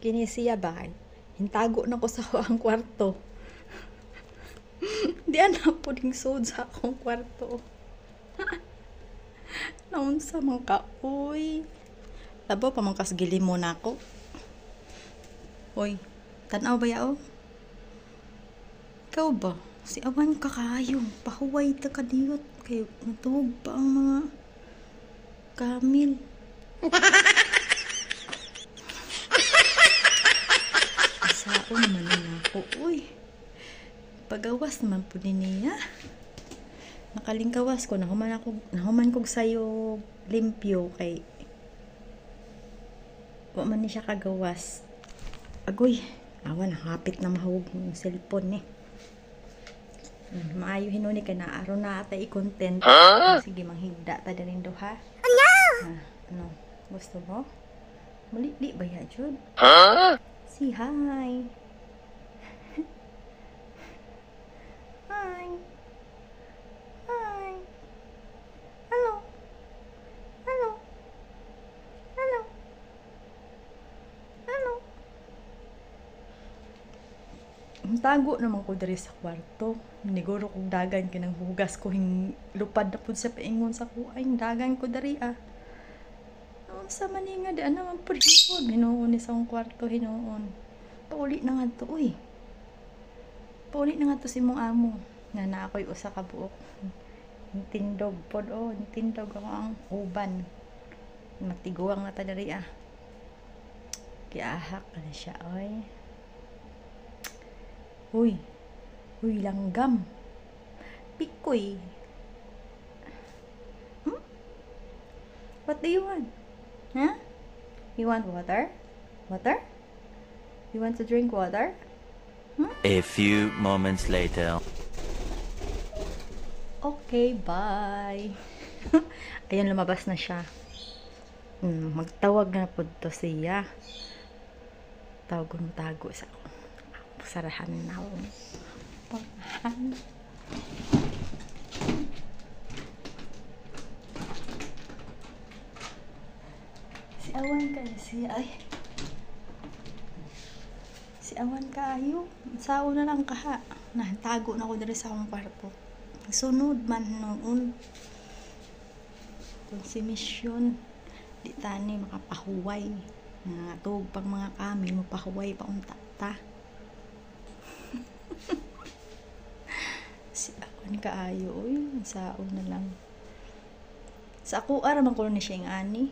Kini siya ba? Hintago na ko sa ang kwarto. Di ana po ding sud sa akong kwarto. Naunsa man ka, uy. Labo pa man kas gilimo na ako. Uy, tanaw ba yao? Ikaw ba? Si awan ka kayo. Pahuway ta kadiyot. Kay matug pa ang mga kamil. Sao naman na ako, uy. Pagawas naman po din niya. Nakalingkawas ko, nahuman kog sayo limpyo kay wa man ni siya kagawas. Agoy, awan hapit na mahug ng cellphone ni. Maayo hinuni kay naaro na ata i-content. Sige manghigda ta din do ha. Ano? Gusto mo? Mali ba ya jud? Si hi. Hi. Hi. Hello. Hello. Hello. Hello. Tago naman ko diri sa kwarto. Niguro kong dagan kinang hugas ko hing lupad na pud sa paingon sa kuay. Dagan ko diri ah. Noon sa maninga di naman pud hipon. Hinuon ni sa akong kwarto hinuon. Pauli na nga to uy. Pauli na nga to si mong amo. Na ako'y usa ka buok. Tindog pod oh. Tindog ako ang uban. Matiguang na ta diri ah. Kiahak na siya oy. Uy. Uy, langgam. Pikoy. What do you want? Huh? You want water? Water? You want to drink water? A few moments later. Okay, bye. Ayun, lumabas na siya. Magtawag na po to siya. Tawagon mo tago sa sarahan na. Parahan. Si awan ka si awan kayo. Sao na lang kaha. Tago na ko diri sa akong kwarto. Sunod man noon. Kung si misyon di tani makapahuway. Nga tug pang mga kami mo pahuway pa unta ta. Si awan kaayo oy, sao na lang. Sa ako ara man ko ni siya ang ani.